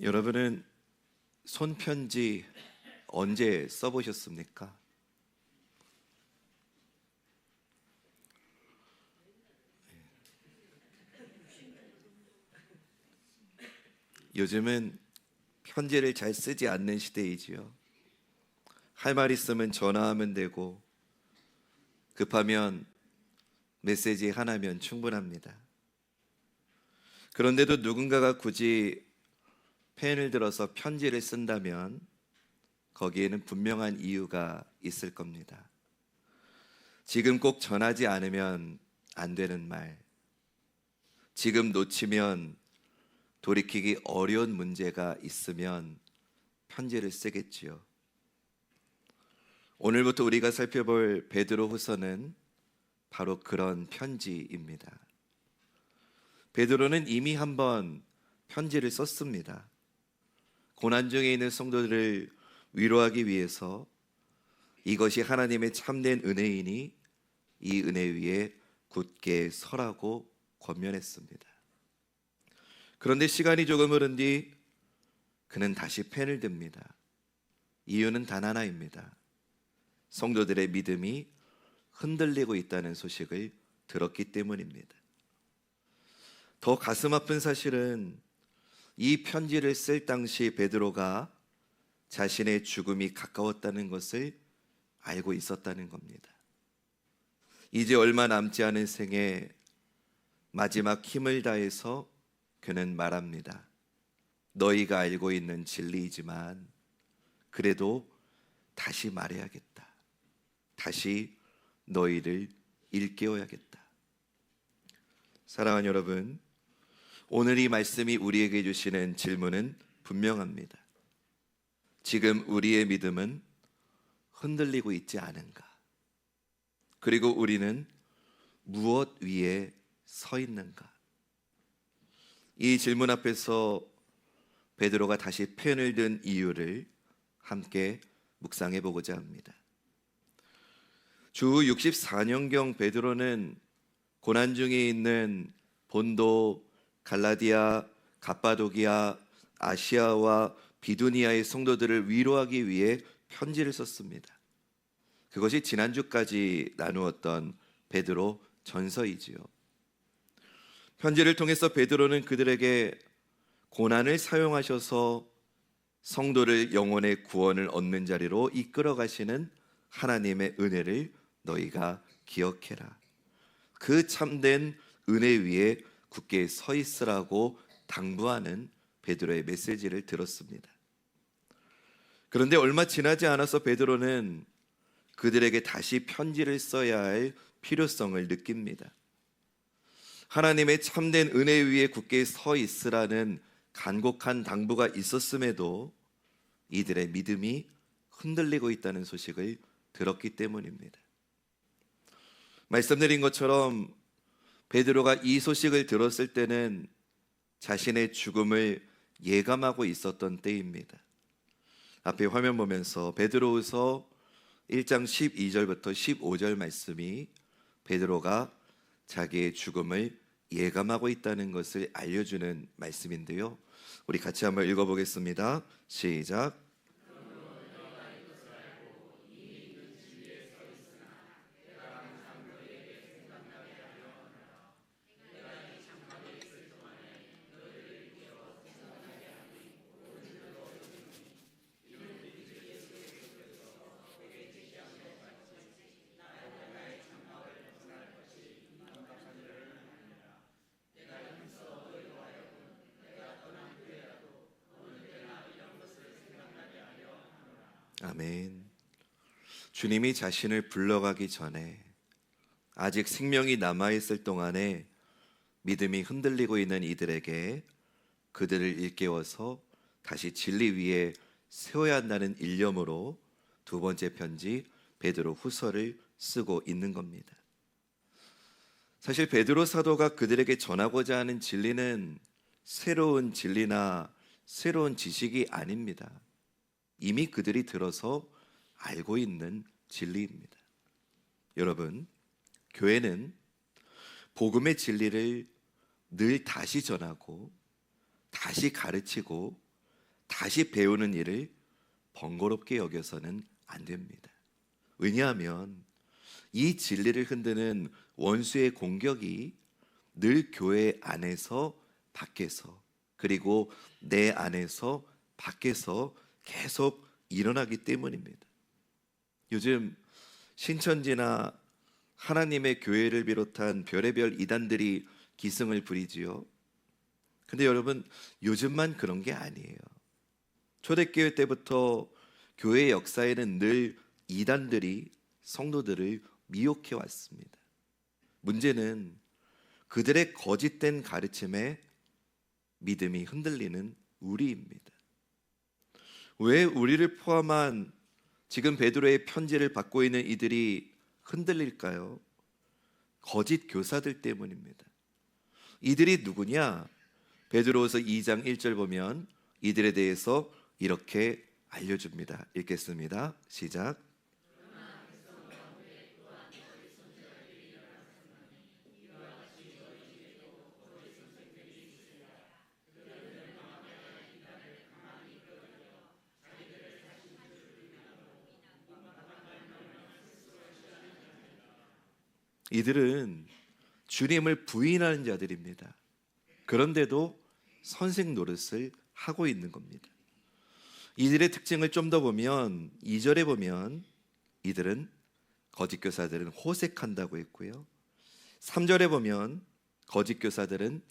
여러분은 손편지 언제 써보셨습니까? 요즘은 편지를 잘 쓰지 않는 시대이지요. 할 말 있으면 전화하면 되고 급하면 메시지 하나면 충분합니다. 그런데도 누군가가 굳이 펜을 들어서 편지를 쓴다면 거기에는 분명한 이유가 있을 겁니다. 지금 꼭 전하지 않으면 안 되는 말, 지금 놓치면 돌이키기 어려운 문제가 있으면 편지를 쓰겠지요. 오늘부터 우리가 살펴볼 베드로후서는 바로 그런 편지입니다. 베드로는 이미 한번 편지를 썼습니다. 고난 중에 있는 성도들을 위로하기 위해서 이것이 하나님의 참된 은혜이니 이 은혜 위에 굳게 서라고 권면했습니다. 그런데 시간이 조금 흐른 뒤 그는 다시 펜을 듭니다. 이유는 단 하나입니다. 성도들의 믿음이 흔들리고 있다는 소식을 들었기 때문입니다. 더 가슴 아픈 사실은 이 편지를 쓸 당시 베드로가 자신의 죽음이 가까웠다는 것을 알고 있었다는 겁니다. 이제 얼마 남지 않은 생에 마지막 힘을 다해서 그는 말합니다. 너희가 알고 있는 진리이지만 그래도 다시 말해야겠다. 다시 너희를 일깨워야겠다. 사랑하는 여러분, 오늘 이 말씀이 우리에게 주시는 질문은 분명합니다. 지금 우리의 믿음은 흔들리고 있지 않은가? 그리고 우리는 무엇 위에 서 있는가? 이 질문 앞에서 베드로가 다시 펜을 든 이유를 함께 묵상해 보고자 합니다. 주 64년경 베드로는 고난 중에 있는 본도, 갈라디아, 갑바도기아, 아시아와 비두니아의 성도들을 위로하기 위해 편지를 썼습니다. 그것이 지난주까지 나누었던 베드로 전서이지요. 편지를 통해서 베드로는 그들에게 고난을 사용하셔서 성도를 영혼의 구원을 얻는 자리로 이끌어 가시는 하나님의 은혜를 너희가 기억해라. 그 참된 은혜 위에 굳게 서 있으라고 당부하는 베드로의 메시지를 들었습니다. 그런데 얼마 지나지 않아서 베드로는 그들에게 다시 편지를 써야 할 필요성을 느낍니다. 하나님의 참된 은혜 위에 굳게 서 있으라는 간곡한 당부가 있었음에도 이들의 믿음이 흔들리고 있다는 소식을 들었기 때문입니다. 말씀드린 것처럼 베드로가 이 소식을 들었을 때는 자신의 죽음을 예감하고 있었던 때입니다. 앞에 화면 보면서 베드로후서 1장 12절부터 15절 말씀이 베드로가 자기의 죽음을 예감하고 있다는 것을 알려주는 말씀인데요. 우리 같이 한번 읽어보겠습니다. 시작. 아멘. 주님이 자신을 불러가기 전에 아직 생명이 남아있을 동안에 믿음이 흔들리고 있는 이들에게 그들을 일깨워서 다시 진리 위에 세워야 한다는 일념으로 두 번째 편지 베드로 후서를 쓰고 있는 겁니다. 사실 베드로 사도가 그들에게 전하고자 하는 진리는 새로운 진리나 새로운 지식이 아닙니다. 이미 그들이 들어서 알고 있는 진리입니다. 여러분, 교회는 복음의 진리를 늘 다시 전하고 다시 가르치고 다시 배우는 일을 번거롭게 여겨서는 안 됩니다. 왜냐하면 이 진리를 흔드는 원수의 공격이 늘 교회 안에서 밖에서 그리고 내 안에서 밖에서 계속 일어나기 때문입니다. 요즘 신천지나 하나님의 교회를 비롯한 별의별 이단들이 기승을 부리지요. 근데 여러분, 요즘만 그런 게 아니에요. 초대교회 때부터 교회 역사에는 늘 이단들이 성도들을 미혹해 왔습니다. 문제는 그들의 거짓된 가르침에 믿음이 흔들리는 우리입니다. 왜 우리를 포함한 지금 베드로의 편지를 받고 있는 이들이 흔들릴까요? 거짓 교사들 때문입니다. 이들이 누구냐? 베드로후서 2장 1절 보면 이들에 대해서 이렇게 알려줍니다. 읽겠습니다. 시작. 이들은 주님을 부인하는 자들입니다. 그런데도 선생 노릇을 하고 있는 겁니다. 이들의 특징을 좀 더 보면 2절에 보면 이들은 거짓 교사들은 호색한다고 했고요. 3절에 보면 거짓 교사들은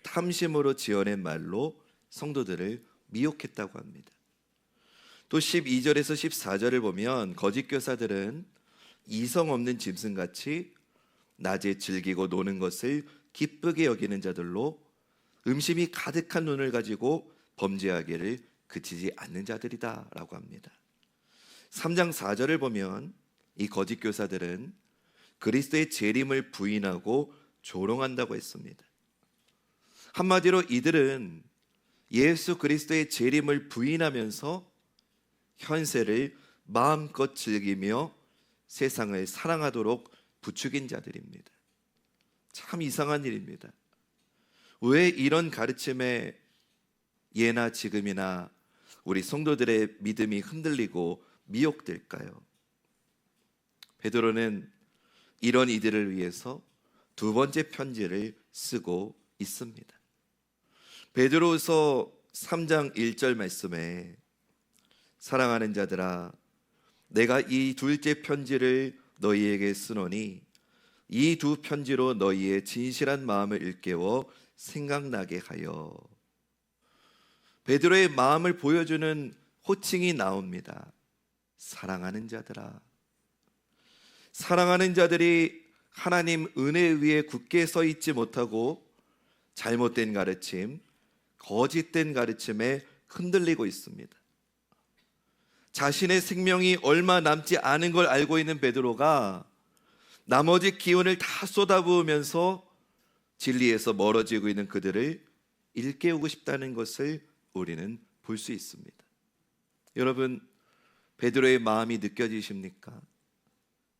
탐심으로 지어낸 말로 성도들을 미혹했다고 합니다. 또 12절에서 14절을 보면 거짓 교사들은 이성 없는 짐승같이 낮에 즐기고 노는 것을 기쁘게 여기는 자들로 음심이 가득한 눈을 가지고 범죄하기를 그치지 않는 자들이다 라고 합니다. 3장 4절을 보면 이 거짓 교사들은 그리스도의 재림을 부인하고 조롱한다고 했습니다. 한마디로 이들은 예수 그리스도의 재림을 부인하면서 현세를 마음껏 즐기며 세상을 사랑하도록 부추긴 자들입니다. 참 이상한 일입니다. 왜 이런 가르침에 예나 지금이나 우리 성도들의 믿음이 흔들리고 미혹될까요? 베드로는 이런 이들을 위해서 두 번째 편지를 쓰고 있습니다. 베드로후서 3장 1절 말씀에 사랑하는 자들아 내가 이 둘째 편지를 너희에게 쓰노니 이 두 편지로 너희의 진실한 마음을 일깨워 생각나게 하여. 베드로의 마음을 보여주는 호칭이 나옵니다. 사랑하는 자들아. 사랑하는 자들이 하나님 은혜 위에 굳게 서 있지 못하고 잘못된 가르침, 거짓된 가르침에 흔들리고 있습니다. 자신의 생명이 얼마 남지 않은 걸 알고 있는 베드로가 나머지 기운을 다 쏟아부으면서 진리에서 멀어지고 있는 그들을 일깨우고 싶다는 것을 우리는 볼 수 있습니다. 여러분, 베드로의 마음이 느껴지십니까?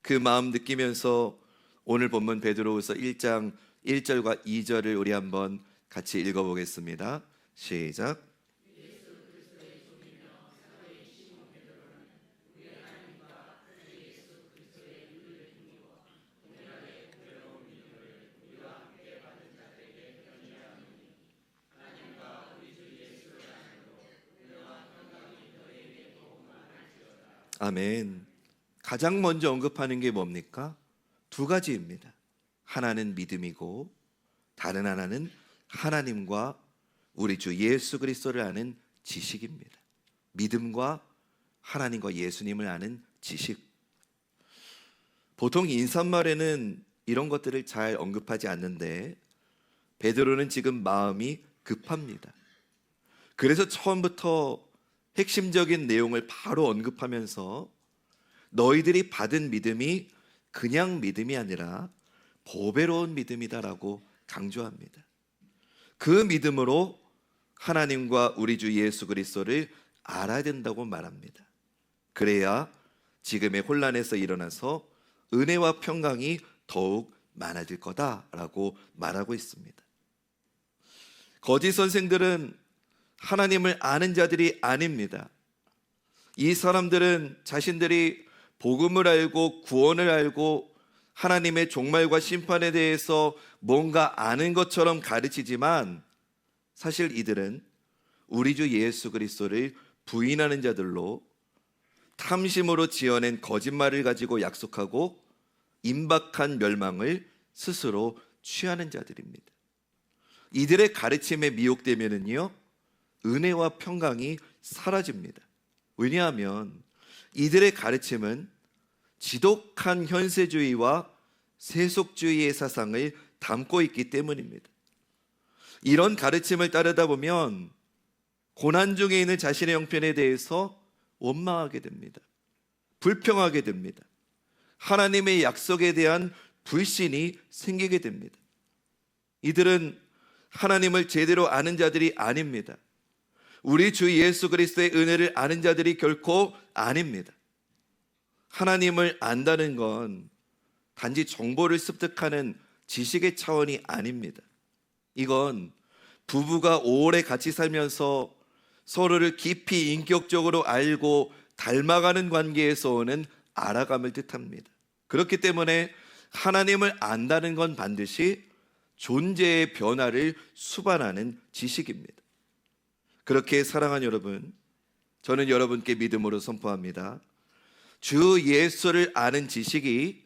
그 마음 느끼면서 오늘 본문 베드로후서 1장 1절과 2절을 우리 한번 같이 읽어보겠습니다. 시작. 아멘. 가장 먼저 언급하는 게 뭡니까? 두 가지입니다. 하나는 믿음이고 다른 하나는 하나님과 우리 주 예수 그리스도를 아는 지식입니다. 믿음과 하나님과 예수님을 아는 지식. 보통 인사말에는 이런 것들을 잘 언급하지 않는데 베드로는 지금 마음이 급합니다. 그래서 처음부터 핵심적인 내용을 바로 언급하면서 너희들이 받은 믿음이 그냥 믿음이 아니라 보배로운 믿음이다라고 강조합니다. 그 믿음으로 하나님과 우리 주 예수 그리스도를 알아야 된다고 말합니다. 그래야 지금의 혼란에서 일어나서 은혜와 평강이 더욱 많아질 거다라고 말하고 있습니다. 거짓 선생들은 하나님을 아는 자들이 아닙니다. 이 사람들은 자신들이 복음을 알고 구원을 알고 하나님의 종말과 심판에 대해서 뭔가 아는 것처럼 가르치지만 사실 이들은 우리 주 예수 그리스도를 부인하는 자들로 탐심으로 지어낸 거짓말을 가지고 약속하고 임박한 멸망을 스스로 취하는 자들입니다. 이들의 가르침에 미혹되면은요, 은혜와 평강이 사라집니다. 왜냐하면 이들의 가르침은 지독한 현세주의와 세속주의의 사상을 담고 있기 때문입니다. 이런 가르침을 따르다 보면 고난 중에 있는 자신의 형편에 대해서 원망하게 됩니다. 불평하게 됩니다. 하나님의 약속에 대한 불신이 생기게 됩니다. 이들은 하나님을 제대로 아는 자들이 아닙니다. 우리 주 예수 그리스도의 은혜를 아는 자들이 결코 아닙니다. 하나님을 안다는 건 단지 정보를 습득하는 지식의 차원이 아닙니다. 이건 부부가 오래 같이 살면서 서로를 깊이 인격적으로 알고 닮아가는 관계에서 오는 알아감을 뜻합니다. 그렇기 때문에 하나님을 안다는 건 반드시 존재의 변화를 수반하는 지식입니다. 그렇게 사랑하는 여러분, 저는 여러분께 믿음으로 선포합니다. 주 예수를 아는 지식이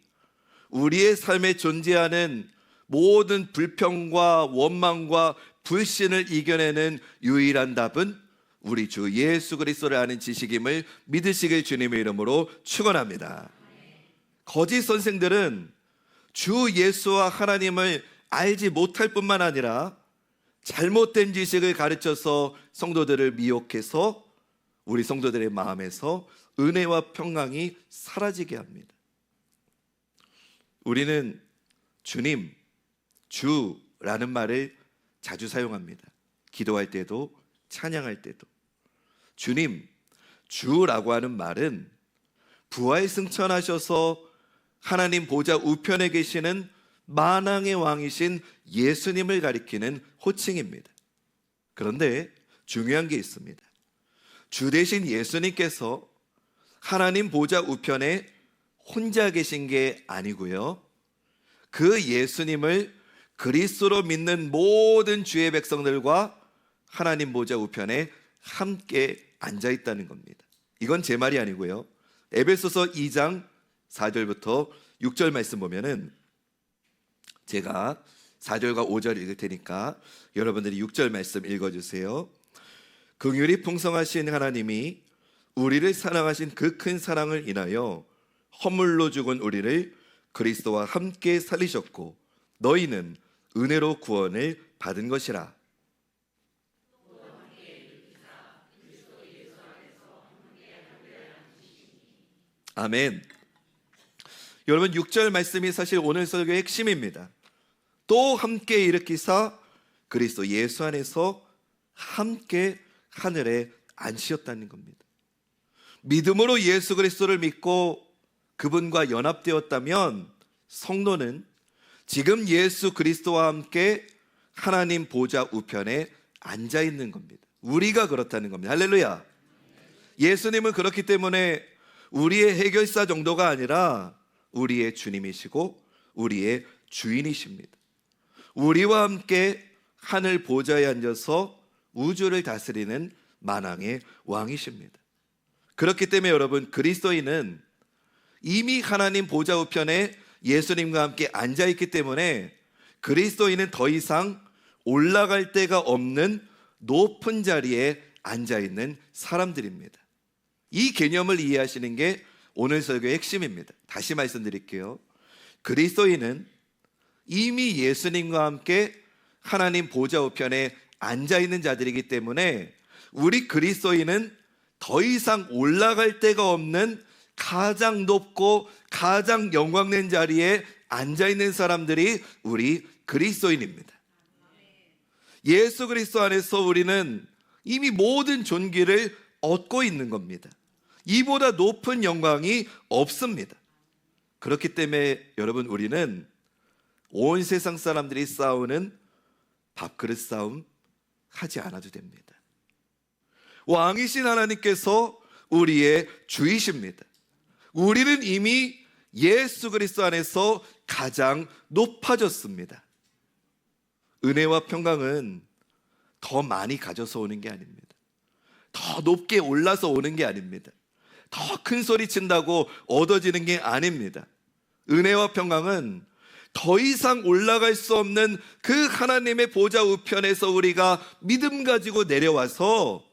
우리의 삶에 존재하는 모든 불평과 원망과 불신을 이겨내는 유일한 답은 우리 주 예수 그리스도를 아는 지식임을 믿으시길 주님의 이름으로 축원합니다. 거짓 선생들은 주 예수와 하나님을 알지 못할 뿐만 아니라 잘못된 지식을 가르쳐서 성도들을 미혹해서 우리 성도들의 마음에서 은혜와 평강이 사라지게 합니다. 우리는 주님, 주라는 말을 자주 사용합니다. 기도할 때도 찬양할 때도. 주님, 주라고 하는 말은 부활 승천하셔서 하나님 보좌 우편에 계시는 만왕의 왕이신 예수님을 가리키는 호칭입니다. 그런데 중요한 게 있습니다. 주 대신 예수님께서 하나님 보좌 우편에 혼자 계신 게 아니고요, 그 예수님을 그리스도로 믿는 모든 주의 백성들과 하나님 보좌 우편에 함께 앉아 있다는 겁니다. 이건 제 말이 아니고요, 에베소서 2장 4절부터 6절 말씀 보면은 제가 4절과 5절 읽을 테니까 여러분들이 6절 말씀 읽어주세요. 긍휼이 풍성하신 하나님이 우리를 사랑하신 그 큰 사랑을 인하여 허물로 죽은 우리를 그리스도와 함께 살리셨고 너희는 은혜로 구원을 받은 것이라. 아멘. 여러분, 6절 말씀이 사실 오늘 설교의 핵심입니다. 또 함께 일으키사 그리스도 예수 안에서 함께 하늘에 앉으셨다는 겁니다. 믿음으로 예수 그리스도를 믿고 그분과 연합되었다면 성도는 지금 예수 그리스도와 함께 하나님 보좌 우편에 앉아 있는 겁니다. 우리가 그렇다는 겁니다. 할렐루야. 예수님은 그렇기 때문에 우리의 해결사 정도가 아니라 우리의 주님이시고 우리의 주인이십니다. 우리와 함께 하늘 보좌에 앉아서 우주를 다스리는 만왕의 왕이십니다. 그렇기 때문에 여러분, 그리스도인은 이미 하나님 보좌 우편에 예수님과 함께 앉아있기 때문에 그리스도인은 더 이상 올라갈 데가 없는 높은 자리에 앉아있는 사람들입니다. 이 개념을 이해하시는 게 오늘 설교의 핵심입니다. 다시 말씀드릴게요. 그리스도인은 이미 예수님과 함께 하나님 보좌 우편에 앉아있는 자들이기 때문에 우리 그리스도인은 더 이상 올라갈 데가 없는 가장 높고 가장 영광된 자리에 앉아있는 사람들이 우리 그리스도인입니다. 예수 그리스도 안에서 우리는 이미 모든 존귀를 얻고 있는 겁니다. 이보다 높은 영광이 없습니다. 그렇기 때문에 여러분, 우리는 온 세상 사람들이 싸우는 밥그릇 싸움 하지 않아도 됩니다. 왕이신 하나님께서 우리의 주이십니다. 우리는 이미 예수 그리스도 안에서 가장 높아졌습니다. 은혜와 평강은 더 많이 가져서 오는 게 아닙니다. 더 높게 올라서 오는 게 아닙니다. 더 큰 소리 친다고 얻어지는 게 아닙니다. 은혜와 평강은 더 이상 올라갈 수 없는 그 하나님의 보좌 우편에서 우리가 믿음 가지고 내려와서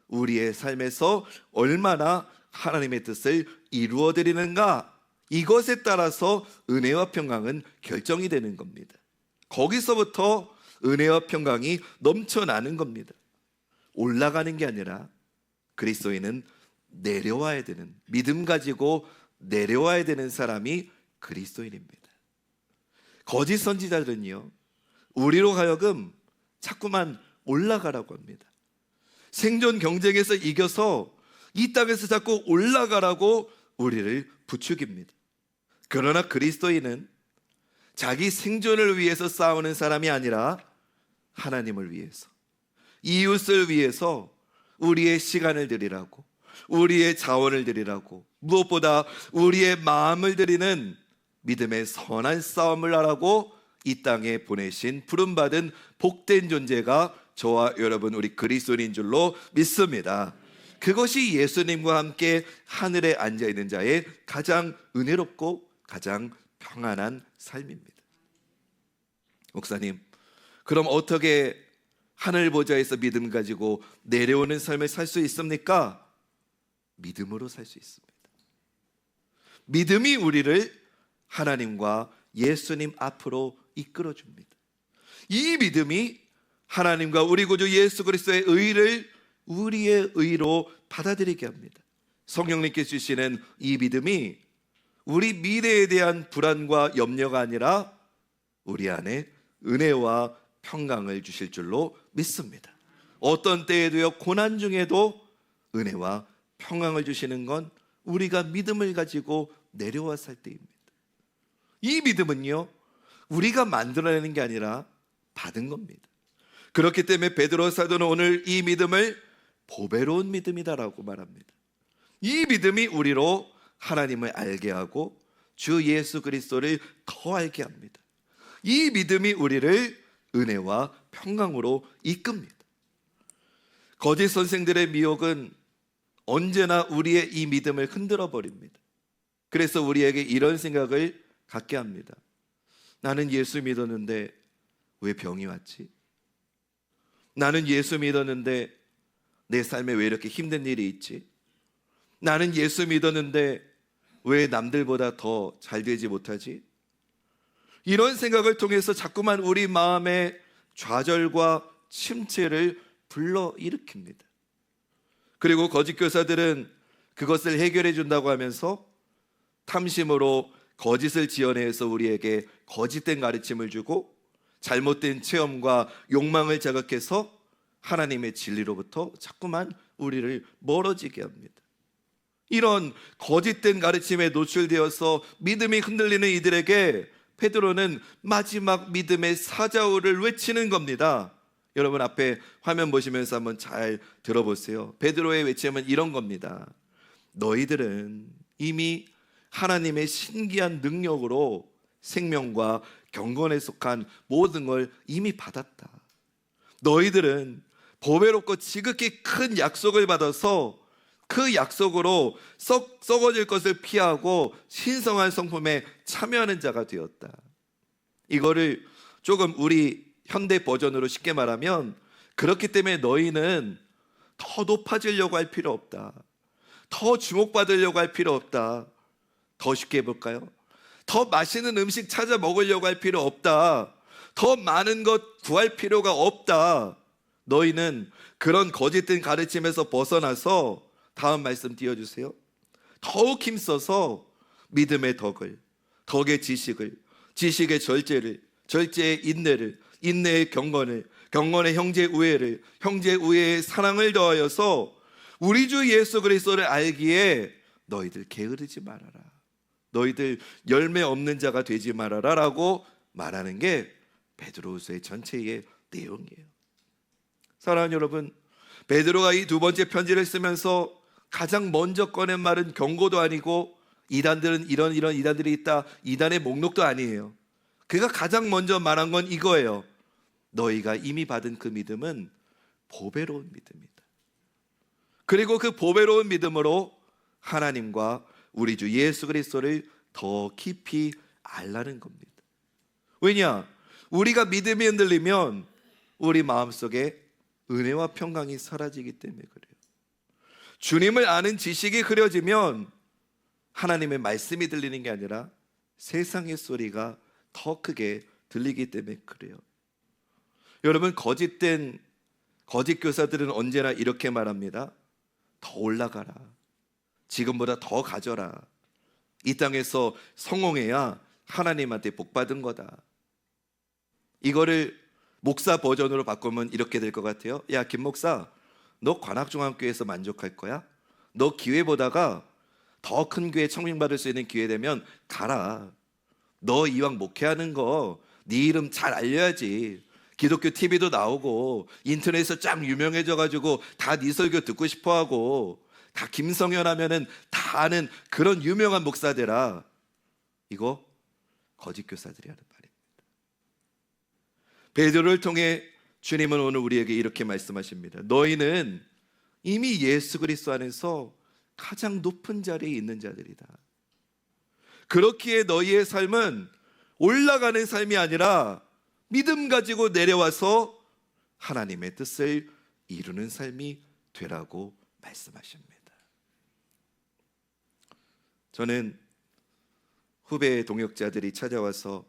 우리의 삶에서 얼마나 하나님의 뜻을 이루어드리는가, 이것에 따라서 은혜와 평강은 결정이 되는 겁니다. 거기서부터 은혜와 평강이 넘쳐나는 겁니다. 올라가는 게 아니라 그리스도인은 내려와야 되는, 믿음 가지고 내려와야 되는 사람이 그리스도인입니다. 거짓 선지자들은요, 우리로 하여금 자꾸만 올라가라고 합니다. 생존 경쟁에서 이겨서 이 땅에서 자꾸 올라가라고 우리를 부추깁니다. 그러나 그리스도인은 자기 생존을 위해서 싸우는 사람이 아니라 하나님을 위해서, 이웃을 위해서 우리의 시간을 드리라고, 우리의 자원을 드리라고, 무엇보다 우리의 마음을 드리는 믿음의 선한 싸움을 하라고 이 땅에 보내신 부름받은 복된 존재가 저와 여러분 우리 그리스도인인 줄로 믿습니다. 그것이 예수님과 함께 하늘에 앉아있는 자의 가장 은혜롭고 가장 평안한 삶입니다. 목사님, 그럼 어떻게 하늘 보좌에서 믿음 가지고 내려오는 삶을 살 수 있습니까? 믿음으로 살 수 있습니다. 믿음이 우리를 하나님과 예수님 앞으로 이끌어줍니다. 이 믿음이 하나님과 우리 구주 예수 그리스도의 의를 우리의 의로 받아들이게 합니다. 성령님께서 주시는 이 믿음이 우리 미래에 대한 불안과 염려가 아니라 우리 안에 은혜와 평강을 주실 줄로 믿습니다. 어떤 때에도요, 고난 중에도 은혜와 평강을 주시는 건 우리가 믿음을 가지고 내려와 살 때입니다. 이 믿음은요, 우리가 만들어내는 게 아니라 받은 겁니다. 그렇기 때문에 베드로 사도는 오늘 이 믿음을 보배로운 믿음이다라고 말합니다. 이 믿음이 우리로 하나님을 알게 하고 주 예수 그리스도를 더 알게 합니다. 이 믿음이 우리를 은혜와 평강으로 이끕니다. 거짓 선생들의 미혹은 언제나 우리의 이 믿음을 흔들어 버립니다. 그래서 우리에게 이런 생각을 갖게 합니다. 나는 예수 믿었는데 왜 병이 왔지? 나는 예수 믿었는데 내 삶에 왜 이렇게 힘든 일이 있지? 나는 예수 믿었는데 왜 남들보다 더 잘 되지 못하지? 이런 생각을 통해서 자꾸만 우리 마음의 좌절과 침체를 불러일으킵니다. 그리고 거짓 교사들은 그것을 해결해 준다고 하면서 탐심으로 거짓을 지어내서 우리에게 거짓된 가르침을 주고 잘못된 체험과 욕망을 자극해서 하나님의 진리로부터 자꾸만 우리를 멀어지게 합니다. 이런 거짓된 가르침에 노출되어서 믿음이 흔들리는 이들에게 베드로는 마지막 믿음의 사자오를 외치는 겁니다. 여러분 앞에 화면 보시면서 한번 잘 들어보세요. 베드로의 외침은 이런 겁니다. 너희들은 이미 하나님의 신기한 능력으로 생명과 경건에 속한 모든 걸 이미 받았다. 너희들은 보배롭고 지극히 큰 약속을 받아서 그 약속으로 썩어질 것을 피하고 신성한 성품에 참여하는 자가 되었다. 이거를 조금 우리 현대 버전으로 쉽게 말하면, 그렇기 때문에 너희는 더 높아지려고 할 필요 없다. 더 주목받으려고 할 필요 없다. 더 쉽게 해볼까요? 더 맛있는 음식 찾아 먹으려고 할 필요 없다. 더 많은 것 구할 필요가 없다. 너희는 그런 거짓된 가르침에서 벗어나서, 다음 말씀 띄워주세요. 더욱 힘써서 믿음의 덕을, 덕의 지식을, 지식의 절제를, 절제의 인내를, 인내의 경건을, 경건의 형제 우애를, 형제 우애의 사랑을 더하여서 우리 주 예수 그리스도를 알기에 너희들 게으르지 말아라. 너희들 열매 없는 자가 되지 말아라 라고 말하는 게 베드로후서의 전체의 내용이에요. 사랑하는 여러분, 베드로가 이 두 번째 편지를 쓰면서 가장 먼저 꺼낸 말은 경고도 아니고 이단들은 이런 이단들이 있다, 이단의 목록도 아니에요. 그가 가장 먼저 말한 건 이거예요. 너희가 이미 받은 그 믿음은 보배로운 믿음이다. 그리고 그 보배로운 믿음으로 하나님과 우리 주 예수 그리스도를 더 깊이 알라는 겁니다. 왜냐? 우리가 믿음이 흔들리면 우리 마음속에 은혜와 평강이 사라지기 때문에 그래요. 주님을 아는 지식이 흐려지면 하나님의 말씀이 들리는 게 아니라 세상의 소리가 더 크게 들리기 때문에 그래요. 여러분, 거짓된 거짓 교사들은 언제나 이렇게 말합니다. 더 올라가라. 지금보다 더 가져라. 이 땅에서 성공해야 하나님한테 복 받은 거다. 이거를 목사 버전으로 바꾸면 이렇게 될 것 같아요. 야, 김 목사, 너 관악중앙교회에서 만족할 거야? 너 기회 보다가 더 큰 교회 청빙받을 수 있는 기회 되면 가라. 너 이왕 목회하는 거 네 이름 잘 알려야지. 기독교 TV도 나오고 인터넷에서 쫙 유명해져가지고 다 네 설교 듣고 싶어하고 다 김성현 하면은 다 아는 그런 유명한 목사들아. 이거 거짓 교사들이 하는 말입니다. 베드로를 통해 주님은 오늘 우리에게 이렇게 말씀하십니다. 너희는 이미 예수 그리스도 안에서 가장 높은 자리에 있는 자들이다. 그렇기에 너희의 삶은 올라가는 삶이 아니라 믿음 가지고 내려와서 하나님의 뜻을 이루는 삶이 되라고 말씀하십니다. 저는 후배 동역자들이 찾아와서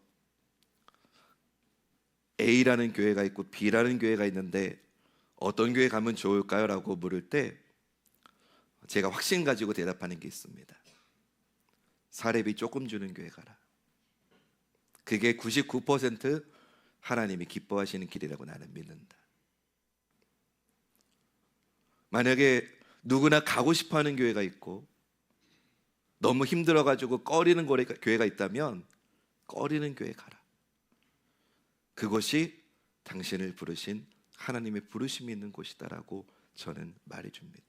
A라는 교회가 있고 B라는 교회가 있는데 어떤 교회 가면 좋을까요? 라고 물을 때 제가 확신 가지고 대답하는 게 있습니다. 사례비 조금 주는 교회 가라. 그게 99% 하나님이 기뻐하시는 길이라고 나는 믿는다. 만약에 누구나 가고 싶어하는 교회가 있고 너무 힘들어가지고 꺼리는 교회가 있다면 꺼리는 교회 가라. 그것이 당신을 부르신 하나님의 부르심이 있는 곳이다라고 저는 말해줍니다.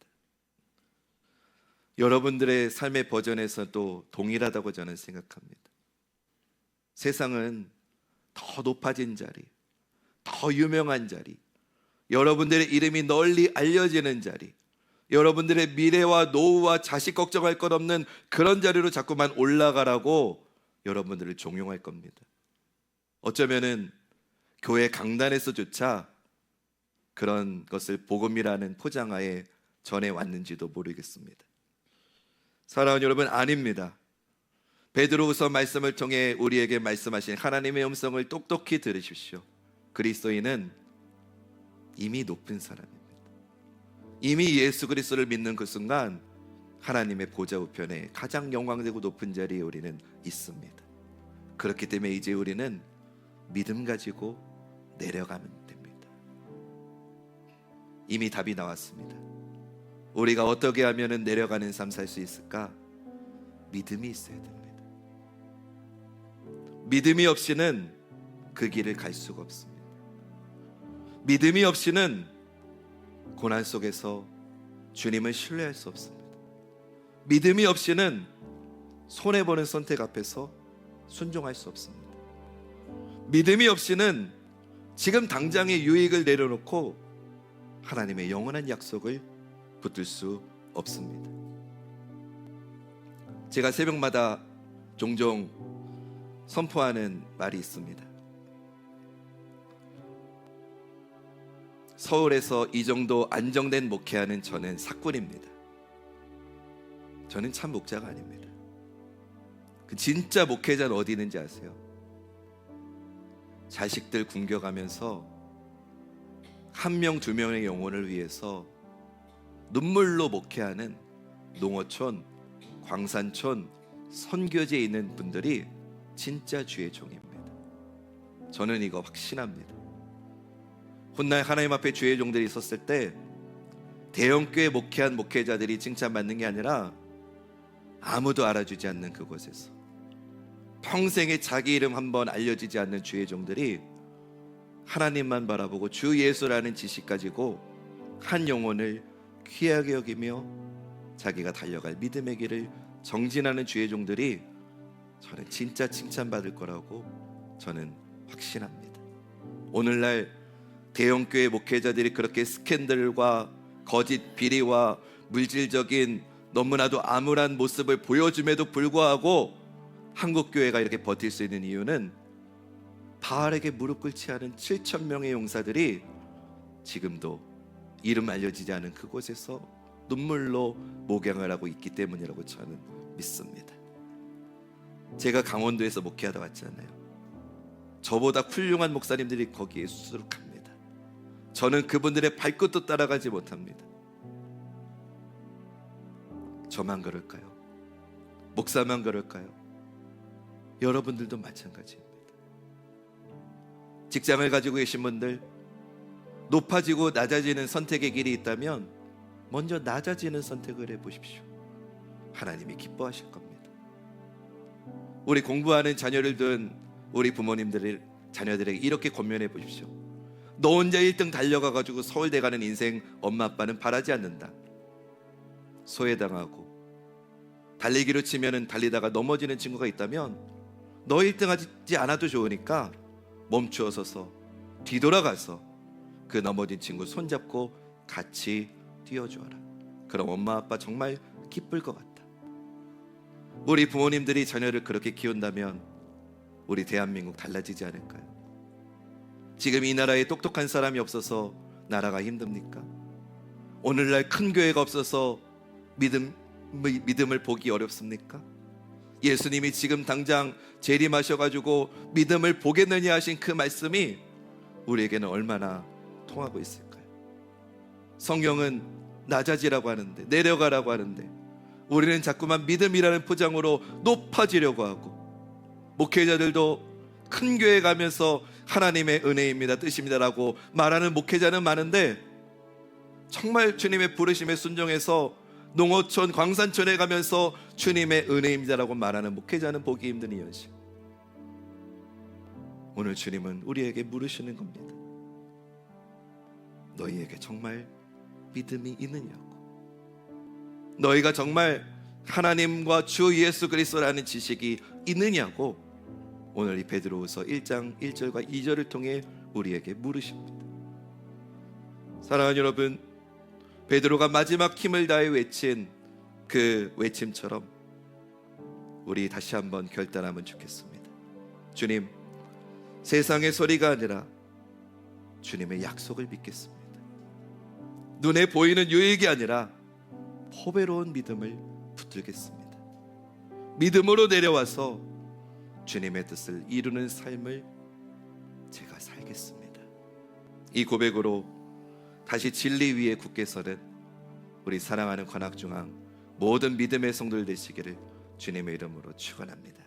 여러분들의 삶의 버전에서도 동일하다고 저는 생각합니다. 세상은 더 높아진 자리, 더 유명한 자리, 여러분들의 이름이 널리 알려지는 자리, 여러분들의 미래와 노후와 자식 걱정할 것 없는 그런 자리로 자꾸만 올라가라고 여러분들을 종용할 겁니다. 어쩌면은 교회 강단에서조차 그런 것을 복음이라는 포장하에 전해왔는지도 모르겠습니다. 사랑하는 여러분, 아닙니다. 베드로후서 말씀을 통해 우리에게 말씀하신 하나님의 음성을 똑똑히 들으십시오. 그리스도인은 이미 높은 사람입니다. 이미 예수 그리스도를 믿는 그 순간 하나님의 보좌 우편에 가장 영광되고 높은 자리에 우리는 있습니다. 그렇기 때문에 이제 우리는 믿음 가지고 내려가면 됩니다. 이미 답이 나왔습니다. 우리가 어떻게 하면 내려가는 삶 살 수 있을까? 믿음이 있어야 됩니다. 믿음이 없이는 그 길을 갈 수가 없습니다. 믿음이 없이는 고난 속에서 주님을 신뢰할 수 없습니다. 믿음이 없이는 손해보는 선택 앞에서 순종할 수 없습니다. 믿음이 없이는 지금 당장의 유익을 내려놓고 하나님의 영원한 약속을 붙들 수 없습니다. 제가 새벽마다 종종 선포하는 말이 있습니다. 서울에서 이 정도 안정된 목회하는 저는 사꾼입니다. 저는 참 목자가 아닙니다. 그 진짜 목회자는 어디 있는지 아세요? 자식들 굶겨가면서 한 명, 두 명의 영혼을 위해서 눈물로 목회하는 농어촌, 광산촌, 선교지에 있는 분들이 진짜 주의 종입니다. 저는 이거 확신합니다. 훗날 하나님 앞에 주의 종들이 있었을 때 대형교회 목회한 목회자들이 칭찬받는 게 아니라 아무도 알아주지 않는 그곳에서 평생에 자기 이름 한번 알려지지 않는 주의 종들이 하나님만 바라보고 주 예수라는 지식 가지고 한 영혼을 귀하게 여기며 자기가 달려갈 믿음의 길을 정진하는 주의 종들이 저는 진짜 칭찬받을 거라고 저는 확신합니다. 오늘날 대형교회 목회자들이 그렇게 스캔들과 거짓 비리와 물질적인 너무나도 암울한 모습을 보여줌에도 불구하고 한국교회가 이렇게 버틸 수 있는 이유는 바알에게 무릎 꿇지 않은 7천 명의 용사들이 지금도 이름 알려지지 않은 그곳에서 눈물로 목양을 하고 있기 때문이라고 저는 믿습니다. 제가 강원도에서 목회하다 왔잖아요. 저보다 훌륭한 목사님들이 거기에 수두룩합니다. 저는 그분들의 발끝도 따라가지 못합니다. 저만 그럴까요? 목사만 그럴까요? 여러분들도 마찬가지입니다. 직장을 가지고 계신 분들, 높아지고 낮아지는 선택의 길이 있다면 먼저 낮아지는 선택을 해보십시오. 하나님이 기뻐하실 겁니다. 우리 공부하는 자녀를 둔 우리 부모님들의 자녀들에게 이렇게 권면해 보십시오. 너 혼자 1등 달려가가지고 서울대 가는 인생 엄마 아빠는 바라지 않는다. 소외당하고 달리기로 치면은 달리다가 넘어지는 친구가 있다면 너 1등 하지 않아도 좋으니까 멈추어 서서 뒤돌아가서 그 넘어진 친구 손잡고 같이 뛰어주어라. 그럼 엄마 아빠 정말 기쁠 것 같다. 우리 부모님들이 자녀를 그렇게 키운다면 우리 대한민국 달라지지 않을까요? 지금 이 나라에 똑똑한 사람이 없어서 나라가 힘듭니까? 오늘날 큰 교회가 없어서 믿음을 보기 어렵습니까? 예수님이 지금 당장 재림하셔가지고 믿음을 보겠느냐 하신 그 말씀이 우리에게는 얼마나 통하고 있을까요? 성경은 낮아지라고 하는데, 내려가라고 하는데 우리는 자꾸만 믿음이라는 포장으로 높아지려고 하고, 목회자들도 큰 교회 가면서 하나님의 은혜입니다, 뜻입니다라고 말하는 목회자는 많은데 정말 주님의 부르심에 순종해서 농어촌 광산촌에 가면서 주님의 은혜입니다라고 말하는 목회자는 보기 힘든 이 현실. 오늘 주님은 우리에게 물으시는 겁니다. 너희에게 정말 믿음이 있느냐고. 너희가 정말 하나님과 주 예수 그리스도라는 지식이 있느냐고 오늘 이 베드로후서 1장 1절과 2절을 통해 우리에게 물으십니다. 사랑하는 여러분, 베드로가 마지막 힘을 다해 외친 그 외침처럼 우리 다시 한번 결단하면 좋겠습니다. 주님, 세상의 소리가 아니라 주님의 약속을 믿겠습니다. 눈에 보이는 유익이 아니라 포배로운 믿음을 붙들겠습니다. 믿음으로 내려와서 주님의 뜻을 이루는 삶을 제가 살겠습니다. 이 고백으로 다시 진리 위에 굳게 서는 우리 사랑하는 관악중앙 모든 믿음의 성도들 되시기를 주님의 이름으로 축원합니다.